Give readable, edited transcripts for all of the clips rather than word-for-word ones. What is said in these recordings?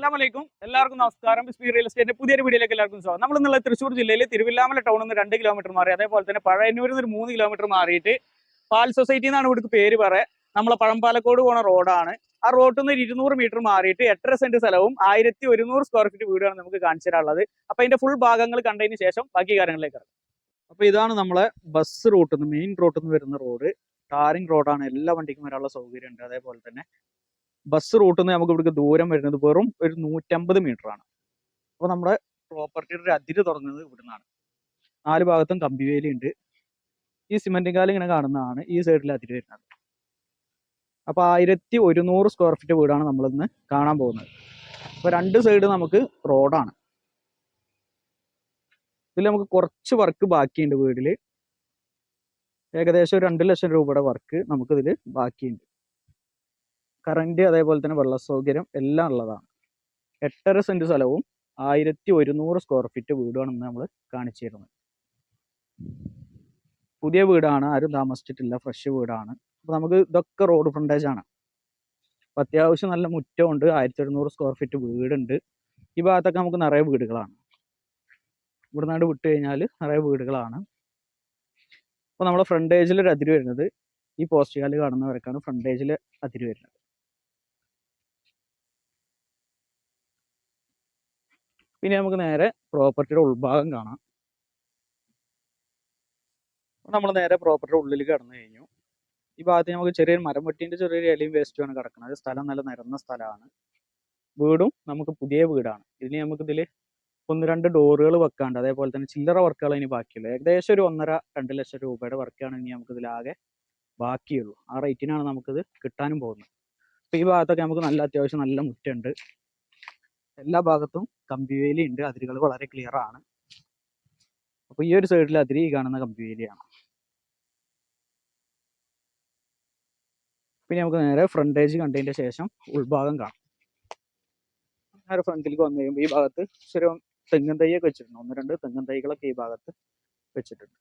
അസ്സലാമലൈക്കും. എല്ലാവർക്കും നമസ്കാരം. സ്പീഡ് റിയൽ എസ്റ്റേറ്റ് പുതിയൊരു വീഡിയോയിലേക്ക് എല്ലാവർക്കും സ്വാഗതം. നമ്മൾ ഇന്നുള്ളത് തൃശ്ശൂർ ജില്ലയിൽ തിരുവില്ലാമല ടൗണിൽ നിന്ന് 2 കിലോമീറ്റർ മാറി, അതേപോലെ തന്നെ പഴയന്നൂരിൽ നിന്ന് ഒരു 3 കിലോമീറ്റർ മാറിയിട്ട് പാൽ സൊസൈറ്റി എന്നാണ് ഇവിടുത്തെ പേര് പറയാം. നമ്മളെ പഴമ്പാലക്കോട് പോണ റോഡാണ്. ആ റോഡിൽ നിന്ന് 200 മീറ്റർ മാറിയിട്ട് 8.5 സെന്റ് സ്ഥലവും 1100 സ്ക്വയർ ഫീറ്റ് വീടാണ് നമുക്ക് കാണിച്ചു തരാനുള്ളത്. അപ്പൊ അതിന്റെ ഫുൾ ഭാഗങ്ങൾ കണ്ടതിന് ശേഷം ബാക്കി കാര്യങ്ങളിലേക്ക് ഇറങ്ങാം. അപ്പൊ ഇതാണ് നമ്മളെ ബസ് റൂട്ടിൽ നിന്ന്, മെയിൻ റോട്ടിൽ നിന്ന് വരുന്ന റോഡ്. ടാറിംഗ് റോഡാണ്, എല്ലാ വണ്ടിക്കും വരാനുള്ള സൗകര്യം ഉണ്ട്. അതേപോലെ തന്നെ ബസ് റൂട്ടിൽ നിന്ന് നമുക്ക് ഇവിടേക്ക് ദൂരം വരുന്നത് വെറും ഒരു 150 മീറ്റർ ആണ്. അപ്പൊ നമ്മുടെ പ്രോപ്പർട്ടിയുടെ ഒരു അതിര് തുറന്നത് ഇവിടുന്നാണ്. 4 ഭാഗത്തും കമ്പിവേലി ഉണ്ട്. ഈ സിമെന്റും കാലം ഇങ്ങനെ കാണുന്നതാണ് ഈ സൈഡിൽ അതിര് വരുന്നത്. അപ്പൊ 1100 സ്ക്വയർ ഫീറ്റ് വീടാണ് നമ്മളിന്ന് കാണാൻ പോകുന്നത്. അപ്പൊ 2 സൈഡ് നമുക്ക് റോഡാണ്. ഇതിൽ നമുക്ക് കുറച്ച് വർക്ക് ബാക്കിയുണ്ട്. വീടില് ഏകദേശം 2 ലക്ഷം രൂപയുടെ വർക്ക് നമുക്കിതിൽ ബാക്കിയുണ്ട്. കറന്റ് അതേപോലെ തന്നെ വെള്ള സൗകര്യം എല്ലാം ഉള്ളതാണ്. 8.5 സെന്റ് സ്ഥലവും 1100 സ്ക്വയർ ഫീറ്റ് വീടാണ് നമ്മൾ കാണിച്ചു തരുന്നത്. പുതിയ വീടാണ്, ആരും താമസിച്ചിട്ടില്ല, ഫ്രഷ് വീടാണ്. അപ്പൊ നമുക്ക് ഇതൊക്കെ റോഡ് ഫ്രണ്ടേജ് ആണ്. അപ്പൊ അത്യാവശ്യം നല്ല മുറ്റമുണ്ട്. 1100 സ്ക്വയർ ഫീറ്റ് വീടുണ്ട്. ഈ ഭാഗത്തൊക്കെ നമുക്ക് നിറയെ വീടുകളാണ്. ഇവിടുന്നാണ്ട് വിട്ട് കഴിഞ്ഞാൽ നിറയെ വീടുകളാണ്. അപ്പൊ നമ്മളെ ഫ്രണ്ടേജിൽ ഒരു അതിര് വരുന്നത് ഈ പോസ്റ്റ് കാല് കാണുന്നവരൊക്കെയാണ് ഫ്രണ്ടേജിൽ അതിര് വരുന്നത്. പിന്നെ നമുക്ക് നേരെ പ്രോപ്പർട്ടിയുടെ ഉൾഭാഗം കാണാം. നമ്മൾ നേരെ പ്രോപ്പർട്ടിയുടെ ഉള്ളിൽ കടന്നു കഴിഞ്ഞു. ഈ ഭാഗത്ത് നമുക്ക് ചെറിയൊരു മരം വെട്ടിന്റെ ചെറിയൊരു ഇലയും വേസ്റ്റുമാണ് കിടക്കുന്നത്. സ്ഥലം നല്ല നിരന്ന സ്ഥലമാണ്. വീടും നമുക്ക് പുതിയ വീടാണ്. ഇതിന് നമുക്ക് ഇതിൽ 1-2 ഡോറുകൾ വെക്കാണ്ട്, അതേപോലെ തന്നെ ചില്ലറ വർക്കുകൾ ഇനി ബാക്കിയുള്ളൂ. ഏകദേശം ഒരു 1.5-2 ലക്ഷം രൂപയുടെ വർക്കാണ് ഇനി നമുക്ക് ഇതിലാകെ ബാക്കിയുള്ളൂ. ആ റേറ്റിനാണ് നമുക്കിത് കിട്ടാനും പോകുന്നത്. അപ്പൊ ഈ ഭാഗത്തൊക്കെ നമുക്ക് നല്ല അത്യാവശ്യം നല്ല മുറ്റുണ്ട്. എല്ലാ ഭാഗത്തും കമ്പിവേലി ഉണ്ട്. അതിരുകൾ വളരെ ക്ലിയർ ആണ്. അപ്പൊ ഈ ഒരു സൈഡിൽ അതിരി കാണുന്ന കമ്പിവേലിയാണ്. പിന്നെ നമുക്ക് നേരെ ഫ്രണ്ടേജ് കണ്ടതിന്റെ ശേഷം ഉൾഭാഗം കാണാം. നേരെ ഫ്രണ്ടിലേക്ക് വന്നു കഴിയുമ്പോൾ ഈ ഭാഗത്ത് ചെറിയ തെങ്ങൻ തൈയൊക്കെ വെച്ചിട്ടുണ്ട്. 1-2 തെങ്ങൻ തൈകളൊക്കെ ഈ ഭാഗത്ത് വെച്ചിട്ടുണ്ട്.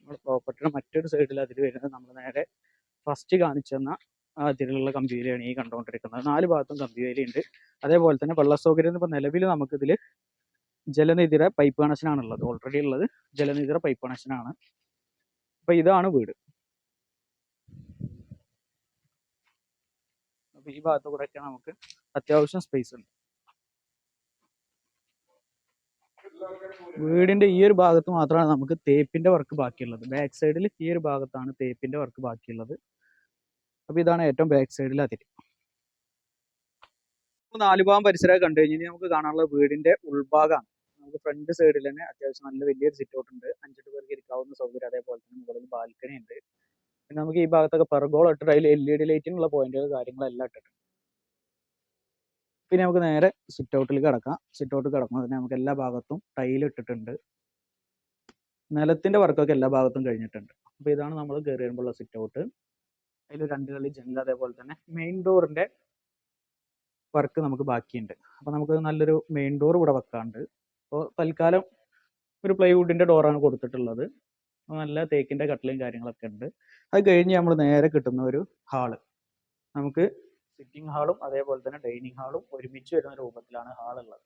നമ്മൾ പ്രോപ്പർട്ടിയുടെ മറ്റൊരു സൈഡിൽ അതിര് വരുന്നത് നമ്മൾ നേരെ ഫസ്റ്റ് കാണിച്ചെന്ന ആ അതിലുള്ള കമ്പിവേലിയാണ് ഈ കണ്ടുകൊണ്ടിരിക്കുന്നത്. 4 ഭാഗത്തും കമ്പിവേലി ഉണ്ട്. അതേപോലെ തന്നെ വെള്ള സൗകര്യം ഇപ്പൊ നിലവിൽ നമുക്കിതിൽ ജലനിധിയുടെ പൈപ്പ് കണക്ഷനാണ് ഉള്ളത്. ഓൾറെഡി ഉള്ളത് ജലനിധിയുടെ പൈപ്പ് കണക്ഷനാണ്. അപ്പൊ ഇതാണ് വീട്. അപ്പൊ ഈ ഭാഗത്ത് കൂടെയൊക്കെ നമുക്ക് അത്യാവശ്യം സ്പേസ് ഉണ്ട്. വീടിന്റെ ഈ ഒരു ഭാഗത്ത് മാത്രമാണ് നമുക്ക് തേപ്പിന്റെ വർക്ക് ബാക്കിയുള്ളത്. ബാക്ക് സൈഡിൽ ഈ ഒരു ഭാഗത്താണ് തേപ്പിന്റെ വർക്ക് ബാക്കിയുള്ളത്. അപ്പൊ ഇതാണ് ഏറ്റവും ബാക്ക് സൈഡിൽ അതിര്. 4 ഭാഗം പരിസരമൊക്കെ കണ്ടു കഴിഞ്ഞാൽ നമുക്ക് കാണാനുള്ള വീടിന്റെ ഉൾഭാഗമാണ്. നമുക്ക് ഫ്രണ്ട് സൈഡിൽ തന്നെ അത്യാവശ്യം നല്ല വലിയൊരു സിറ്റ് ഔട്ട് ഉണ്ട്. 5 പേർക്ക് ഇരിക്കാവുന്ന സൗകര്യം. അതേപോലെ തന്നെ മുകളിൽ ബാൽക്കണി ഉണ്ട്. പിന്നെ നമുക്ക് ഈ ഭാഗത്തൊക്കെ പെർഗോള ഇട്ടിട്ട് അതിൽ LED ലൈറ്റിനുള്ള പോയിന്റുകൾ കാര്യങ്ങളെല്ലാം ഇട്ടിട്ടുണ്ട്. പിന്നെ നമുക്ക് നേരെ സിറ്റ് ഔട്ടിൽ കിടക്കാം. സിറ്റ് ഔട്ട് കിടക്കുമ്പോൾ തന്നെ നമുക്ക് എല്ലാ ഭാഗത്തും ടൈൽ ഇട്ടിട്ടുണ്ട്. നിലത്തിന്റെ വർക്കൊക്കെ എല്ലാ ഭാഗത്തും കഴിഞ്ഞിട്ടുണ്ട്. അപ്പൊ ഇതാണ് നമ്മൾ കയറി വരുമ്പോഴുള്ള സിറ്റ് ഔട്ട്. അതിൽ 2 കളി ജനൽ, അതേപോലെ തന്നെ മെയിൻ ഡോറിന്റെ വർക്ക് നമുക്ക് ബാക്കിയുണ്ട്. അപ്പൊ നമുക്ക് നല്ലൊരു മെയിൻ ഡോർ ഇവിടെ വെക്കാണ്ട്. അപ്പോൾ തൽക്കാലം ഒരു പ്ലൈവുഡിന്റെ ഡോറാണ് കൊടുത്തിട്ടുള്ളത്. നല്ല തേക്കിന്റെ കട്ടിലും കാര്യങ്ങളൊക്കെ ഉണ്ട്. അത് കഴിഞ്ഞ് നമ്മൾ നേരെ കിട്ടുന്ന ഒരു ഹാള്. നമുക്ക് സിറ്റിംഗ് ഹാളും അതേപോലെ തന്നെ ഡൈനിങ് ഹാളും ഒരുമിച്ച് വരുന്ന രൂപത്തിലാണ് ഹാൾ ഉള്ളത്.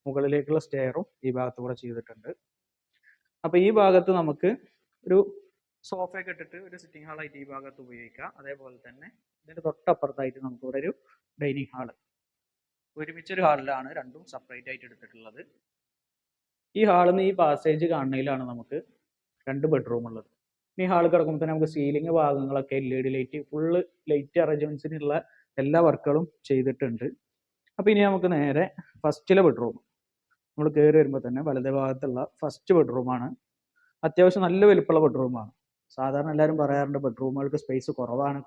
മുകളിലേക്കുള്ള സ്റ്റെയറും ഈ ഭാഗത്ത് കൂടെ ചെയ്തിട്ടുണ്ട്. അപ്പൊ ഈ ഭാഗത്ത് നമുക്ക് ഒരു സോഫയൊക്കെ ഇട്ടിട്ട് ഒരു സിറ്റിംഗ് ഹാളായിട്ട് ഈ ഭാഗത്ത് ഉപയോഗിക്കാം. അതേപോലെ തന്നെ ഇതിന്റെ തൊട്ടപ്പുറത്തായിട്ട് നമുക്ക് ഇവിടെ ഒരു ഡൈനിങ് ഹാള് ഒരുമിച്ചൊരു ഹാളിലാണ്, രണ്ടും സെപ്പറേറ്റ് ആയിട്ട് എടുത്തിട്ടുള്ളത്. ഈ ഹാളിൽ നിന്ന് ഈ പാസേജ് കാണുന്നതിലാണ് നമുക്ക് 2 ബെഡ്റൂം ഉള്ളത്. ഈ ഹാൾ കിടക്കുമ്പോൾ തന്നെ നമുക്ക് സീലിംഗ് ഭാഗങ്ങളൊക്കെ LED ലൈറ്റ്, ഫുള്ള് ലൈറ്റ് അറേഞ്ച്മെന്റ്സിനുള്ള എല്ലാ വർക്കുകളും ചെയ്തിട്ടുണ്ട്. അപ്പൊ ഇനി നമുക്ക് നേരെ ഫസ്റ്റിലെ ബെഡ്റൂം. നമ്മൾ കയറി വരുമ്പോൾ തന്നെ വലത് ഭാഗത്തുള്ള ഫസ്റ്റ് ബെഡ്റൂമാണ്. അത്യാവശ്യം നല്ല വലുപ്പമുള്ള ബെഡ്റൂമാണ്. സാധാരണ എല്ലാവരും പറയാറുണ്ട് ബെഡ്റൂമുകൾക്ക് സ്പേസ് കുറവാണ്.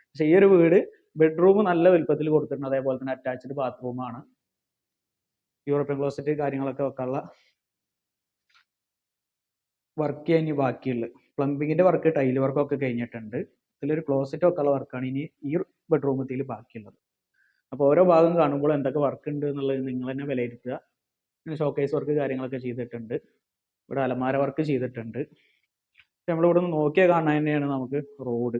പക്ഷെ ഈ ഒരു വീട് ബെഡ്റൂം നല്ല വലുപ്പത്തിൽ കൊടുത്തിട്ടുണ്ട്. അതേപോലെ തന്നെ അറ്റാച്ച്ഡ് ബാത്റൂമാണ്. യൂറോപ്യൻ ക്ലോസറ്റ് കാര്യങ്ങളൊക്കെ വെക്കാനുള്ള വർക്ക് ഇനി ബാക്കിയുള്ളത്. പ്ലംബിങ്ങിന്റെ വർക്ക്, ടൈൽ വർക്കൊക്കെ കഴിഞ്ഞിട്ടുണ്ട്. ഇതിലൊരു ക്ലോസറ്റ് വെക്കാനുള്ള വർക്കാണ് ഇനി ഈ ബെഡ്റൂമത്തിൽ ബാക്കിയുള്ളത്. അപ്പോൾ ഓരോ ഭാഗം കാണുമ്പോൾ എന്തൊക്കെ വർക്ക് ഉണ്ട് എന്നുള്ളത് നിങ്ങൾ തന്നെ വിലയിരുത്തുക. ഷോക്കേസ് വർക്ക് കാര്യങ്ങളൊക്കെ ചെയ്തിട്ടുണ്ട്. ഇവിടെ അലമാര വർക്ക് ചെയ്തിട്ടുണ്ട്. നമ്മളിവിടെ നിന്ന് നോക്കിയാൽ കാണാൻ തന്നെയാണ് നമുക്ക് റോഡ്.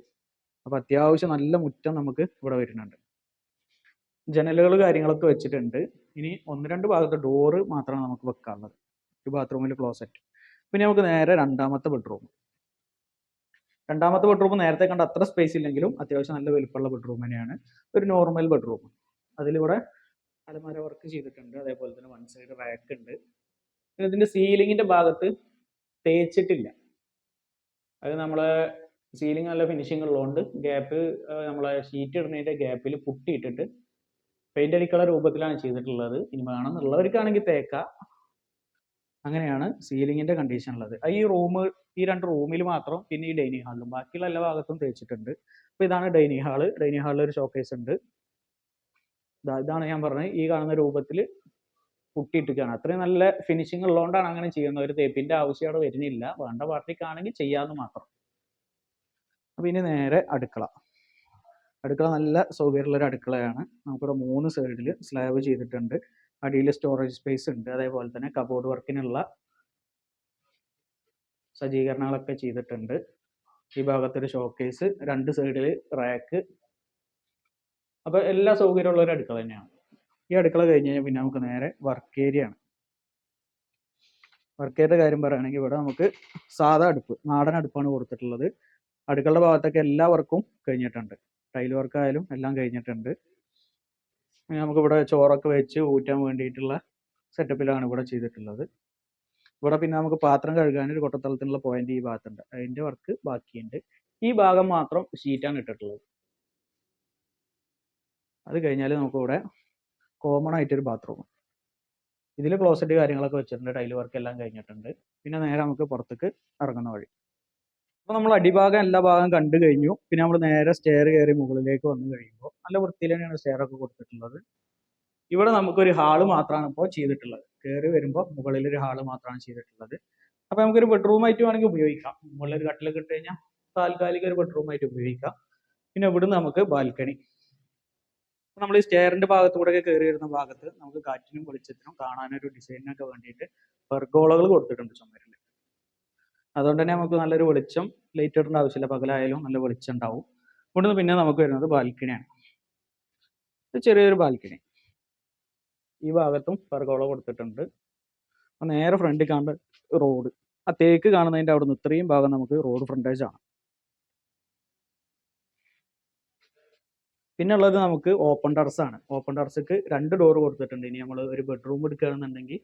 അപ്പോൾ അത്യാവശ്യം നല്ല മുറ്റം നമുക്ക് ഇവിടെ വരുന്നുണ്ട്. ജനലുകൾ കാര്യങ്ങളൊക്കെ വെച്ചിട്ടുണ്ട്. ഇനി 1-2 ഭാഗത്ത് ഡോറ് മാത്രമാണ് നമുക്ക് വെക്കാനുള്ളത്. ഒരു ബാത്റൂമിൽ ക്ലോസറ്റ്. പിന്നെ നമുക്ക് നേരെ രണ്ടാമത്തെ ബെഡ്റൂം. രണ്ടാമത്തെ ബെഡ്റൂം നേരത്തെ കണ്ട അത്ര സ്പേസ് ഇല്ലെങ്കിലും അത്യാവശ്യം നല്ല വലുപ്പമുള്ള ബെഡ്റൂം തന്നെയാണ്. ഒരു നോർമൽ ബെഡ്റൂം. അതിലിവിടെ അലമാര വർക്ക് ചെയ്തിട്ടുണ്ട്. അതേപോലെ തന്നെ വൺ സൈഡ് റാക്ക് ഉണ്ട്. പിന്നെ ഇതിന്റെ സീലിങ്ങിന്റെ ഭാഗത്ത് തേച്ചിട്ടില്ല. അത് നമ്മളെ സീലിംഗ് നല്ല ഫിനിഷിംഗ് ഉള്ളതുകൊണ്ട് ഗ്യാപ്പ് നമ്മളെ ഷീറ്റ് ഇടുന്നതിന്റെ ഗ്യാപ്പിൽ പുട്ടിയിട്ടിട്ട് പെയിന്റ് അടിക്കുള്ള രൂപത്തിലാണ് ചെയ്തിട്ടുള്ളത്. ഇനി വേണമെന്നുള്ളവർക്കാണെങ്കിൽ തേക്കാം. അങ്ങനെയാണ് സീലിങ്ങിന്റെ കണ്ടീഷൻ ഉള്ളത്. ഈ റൂം, ഈ 2 റൂമിൽ മാത്രം, പിന്നെ ഈ ഡൈനിങ് ഹാളിലും, ബാക്കിയുള്ള എല്ലാ ഭാഗത്തും തേച്ചിട്ടുണ്ട്. അപ്പൊ ഇതാണ് ഡൈനിങ് ഹാള്. ഡൈനിങ് ഹാളിൽ ഒരു ഷോക്കേസ് ഉണ്ട്. ഇതാണ് ഞാൻ പറഞ്ഞത്, ഈ കാണുന്ന രൂപത്തിൽ പുട്ടിയിട്ടിരിക്കുകയാണ്. അത്രയും നല്ല ഫിനിഷിംഗ് ഉള്ളതുകൊണ്ടാണ് അങ്ങനെ ചെയ്യുന്നത്. ഒരു തേപ്പിന്റെ ആവശ്യം അവിടെ വരുന്നില്ല. വേണ്ട പാർട്ടിക്കാണെങ്കിൽ ചെയ്യാമെന്ന് മാത്രം. അപ്പൊ ഇനി നേരെ അടുക്കള. അടുക്കള നല്ല സൗകര്യമുള്ള ഒരു അടുക്കളയാണ്. നമുക്കിവിടെ 3 സൈഡിൽ സ്ലാബ് ചെയ്തിട്ടുണ്ട്. അടിയിൽ സ്റ്റോറേജ് സ്പേസ് ഉണ്ട്. അതേപോലെ തന്നെ കബോർഡ് വർക്കിനുള്ള സജ്ജീകരണങ്ങളൊക്കെ ചെയ്തിട്ടുണ്ട്. ഈ ഭാഗത്തൊരു ഷോക്കേസ്, 2 സൈഡിൽ റാക്ക്. അപ്പൊ എല്ലാ സൗകര്യമുള്ള ഒരു അടുക്കള തന്നെയാണ്. ഈ അടുക്കള കഴിഞ്ഞ് കഴിഞ്ഞാൽ പിന്നെ നമുക്ക് നേരെ വർക്ക് ഏരിയ ആണ്. വർക്ക് ഏരിയയുടെ കാര്യം പറയുകയാണെങ്കിൽ ഇവിടെ നമുക്ക് സാധാ അടുപ്പ്, നാടൻ അടുപ്പാണ് കൊടുത്തിട്ടുള്ളത്. അടുക്കളയുടെ ഭാഗത്തൊക്കെ എല്ലാ വർക്കും കഴിഞ്ഞിട്ടുണ്ട്. ടൈൽ വർക്ക് ആയാലും എല്ലാം കഴിഞ്ഞിട്ടുണ്ട്. നമുക്ക് ഇവിടെ ചോറൊക്കെ വെച്ച് ഊറ്റാൻ വേണ്ടിയിട്ടുള്ള സെറ്റപ്പിലാണ് ഇവിടെ ചെയ്തിട്ടുള്ളത്. ഇവിടെ പിന്നെ നമുക്ക് പാത്രം കഴുകാൻ ഒരു കൊട്ടത്തളത്തിനുള്ള പോയിന്റ് ഈ ഭാഗത്തുണ്ട്. അതിന്റെ വർക്ക് ബാക്കിയുണ്ട്. ഈ ഭാഗം മാത്രം ഷീറ്റാണ് ഇട്ടിട്ടുള്ളത്. അത് കഴിഞ്ഞാൽ നമുക്ക് ഇവിടെ കോമൺ ആയിട്ടൊരു ബാത്റൂം. ഇതിൽ ക്ലോസറ്റ് കാര്യങ്ങളൊക്കെ വെച്ചിട്ടുണ്ട്. ടൈൽ വർക്ക് എല്ലാം കഴിഞ്ഞിട്ടുണ്ട്. പിന്നെ നേരെ നമുക്ക് പുറത്തേക്ക് ഇറങ്ങുന്ന വഴി. അപ്പോൾ നമ്മൾ അടിഭാഗം എല്ലാ ഭാഗം കണ്ടു കഴിഞ്ഞു. പിന്നെ നമ്മൾ നേരെ സ്റ്റെയർ കയറി മുകളിലേക്ക് വന്നു കഴിയുമ്പോൾ നല്ല വൃത്തിയിൽ തന്നെയാണ് സ്റ്റെയർ ഒക്കെ കൊടുത്തിട്ടുള്ളത്. ഇവിടെ നമുക്കൊരു ഹാള് മാത്രമാണ് ഇപ്പോൾ ചെയ്തിട്ടുള്ളത്. കയറി വരുമ്പോൾ മുകളിൽ ഒരു ഹാള് മാത്രമാണ് ചെയ്തിട്ടുള്ളത്. അപ്പോൾ നമുക്കൊരു ബെഡ്റൂം ആയിട്ട് വേണമെങ്കിൽ ഉപയോഗിക്കാം. മുകളിലൊരു കട്ടിലൊക്കെ ഇട്ട് കഴിഞ്ഞാൽ താൽക്കാലിക ഒരു ബെഡ്റൂം ആയിട്ട് ഉപയോഗിക്കാം. പിന്നെ ഇവിടുന്ന് നമുക്ക് ബാൽക്കണി. നമ്മൾ ഈ സ്റ്റെയറിന്റെ ഭാഗത്ത് കൂടെ കയറി വരുന്ന ഭാഗത്ത് നമുക്ക് കാറ്റിനും വെളിച്ചത്തിനും കാണാനൊരു ഡിസൈനിനൊക്കെ വേണ്ടിയിട്ട് പെർഗോളകൾ കൊടുത്തിട്ടുണ്ട് ചുമരിൽ. അതുകൊണ്ട് തന്നെ നമുക്ക് നല്ലൊരു വെളിച്ചം, ലൈറ്റ് ഇടേണ്ട ആവശ്യമില്ല. പകലായാലും നല്ല വെളിച്ചം ഉണ്ടാവും. ഇവിടുന്ന് പിന്നെ നമുക്ക് വരുന്നത് ബാൽക്കണിയാണ്. ചെറിയൊരു ബാൽക്കണി. ഈ ഭാഗത്തും പെർഗോള കൊടുത്തിട്ടുണ്ട്. നേരെ ഫ്രണ്ടിൽ കാണുന്ന റോഡ്, ആ തേക്ക് കാണുന്നതിന്റെ അവിടെ നിന്ന് ഇത്രയും ഭാഗം നമുക്ക് റോഡ് ഫ്രണ്ടേജ് ആണ്. പിന്നെ ഉള്ളത് നമുക്ക് ഓപ്പൺ ടെറസ് ആണ്. ഓപ്പൺ ടെറസ്ക്ക് 2 ഡോർ കൊടുത്തിട്ടുണ്ട്. ഇനി നമ്മൾ ഒരു ബെഡ്റൂം എടുക്കുകയാണെന്നുണ്ടെങ്കിൽ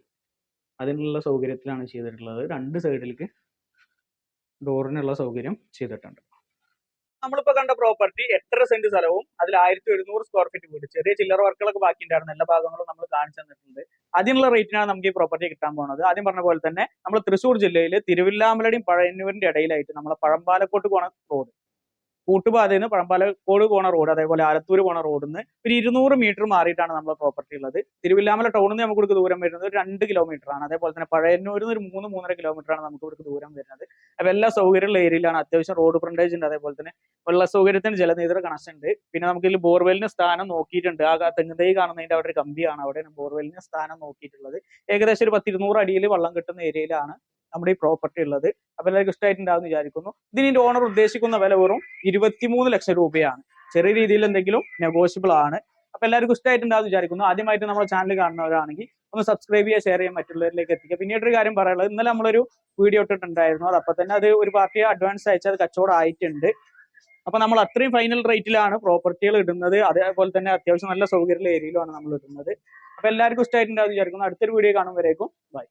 അതിനുള്ള സൗകര്യത്തിലാണ് ചെയ്തിട്ടുള്ളത്. 2 സൈഡിലേക്ക് ഡോറിനുള്ള സൗകര്യം ചെയ്തിട്ടുണ്ട്. നമ്മളിപ്പോ കണ്ട പ്രോപ്പർട്ടി 8.5 സെന്റ് സ്ഥലവും അതിൽ 1700 സ്ക്വയർ ഫീറ്റ് വീട്. ചെറിയ ചില്ലറ വർക്കുകളൊക്കെ ബാക്കി ഉണ്ടായിരുന്നു. എല്ലാ ഭാഗങ്ങളും നമ്മൾ കാണിച്ചു തന്നിട്ടുണ്ട്. അതിനുള്ള റേറ്റിനാണ് നമുക്ക് ഈ പ്രോപ്പർട്ടി കിട്ടാൻ പോകുന്നത്. ആദ്യം പറഞ്ഞ പോലെ തന്നെ നമ്മൾ തൃശ്ശൂർ ജില്ലയിൽ തിരുവില്ലാമലയുടെയും പഴയന്നൂരിന്റെ ഇടയിലായിട്ട് നമ്മളെ പഴമ്പാലക്കോട്ട് പോണ റോഡ്, കൂട്ടുപാതയിൽ നിന്ന് പഴമ്പാലക്കോട് പോണ റോഡ്, അതേപോലെ ആലത്തൂർ പോണ റോഡിൽ നിന്ന് ഒരു 200 മീറ്റർ മാറിയിട്ടാണ് നമ്മുടെ പ്രോപ്പർട്ടി ഉള്ളത്. തിരുവില്ലാമല ടൗണിൽ നിന്ന് നമുക്ക് ദൂരം വരുന്നത് ഒരു 2 കിലോമീറ്റർ ആണ്. അതേപോലെ തന്നെ പഴയന്നൂരിൽ നിന്ന് ഒരു 3-3.5 കിലോമീറ്റർ ആണ് നമുക്ക് ഇവിടേക്ക് ദൂരം വരുന്നത്. അപ്പോൾ എല്ലാ സൗകര്യമുള്ള ഏരിയയിലാണ്. അത്യാവശ്യം റോഡ് ഫ്രണ്ടേജ് ഉണ്ട്. അതേപോലെ തന്നെ വെള്ള സൗകര്യത്തിന് ജലനിധി കണക്ഷൻ ഉണ്ട്. പിന്നെ നമുക്ക് ഇതിൽ ബോർവെല്ലിന് സ്ഥാനം നോക്കിയിട്ടുണ്ട്. ആ തെങ്ങുതൈ കാണുന്നതിന്റെ അവിടെ ഒരു കമ്പിയാണ്, അവിടെയാണ് ബോർവെല്ലിന് സ്ഥാനം നോക്കിയിട്ടുള്ളത്. ഏകദേശം ഒരു 10-200 അടിയിൽ വെള്ളം കിട്ടുന്ന ഏരിയയിലാണ് നമ്മുടെ ഈ പ്രോപ്പർട്ടി ഉള്ളത്. അപ്പൊ എല്ലാവർക്കും ഇഷ്ടമായിട്ടുണ്ടാവും വിചാരിക്കുന്നു. ഇതിന്റെ ഓണർ ഉദ്ദേശിക്കുന്ന വില വെറും 23 ലക്ഷം രൂപയാണ്. ചെറിയ രീതിയിൽ എന്തെങ്കിലും നെഗോഷ്യബിൾ ആണ്. അപ്പൊ എല്ലാവർക്കും ഇഷ്ടമായിട്ടുണ്ടാവും വിചാരിക്കുന്നു. ആദ്യമായിട്ട് നമ്മുടെ ചാനൽ കാണുന്നവരാണെങ്കിൽ ഒന്ന് സബ്സ്ക്രൈബ് ചെയ്യുക, ഷെയർ ചെയ്യാൻ, മറ്റുള്ളവരിലേക്ക് എത്തിക്കുക. പിന്നീട് ഒരു കാര്യം പറയാനുള്ളത്, ഇന്നലെ നമ്മളൊരു വീഡിയോ ഇട്ടിട്ടുണ്ടായിരുന്നു. അത് അപ്പൊ തന്നെ അത് ഒരു പാർട്ടി അഡ്വാൻസ് അയച്ചാൽ അത് കച്ചവടം ആയിട്ടുണ്ട്. അപ്പൊ നമ്മൾ അത്രയും ഫൈനൽ റേറ്റിലാണ് പ്രോപ്പർട്ടികൾ ഇടുന്നത്. അതേപോലെ തന്നെ അത്യാവശ്യം നല്ല സൗകര്യമുള്ള ഏരിയയിലാണ് നമ്മൾ ഇടുന്നത്. അപ്പൊ എല്ലാവർക്കും ഇഷ്ടമായിട്ടുണ്ടാവും വിചാരിക്കുന്നു. അടുത്തൊരു വീഡിയോ കാണുമ്പോഴേക്കും ബൈ.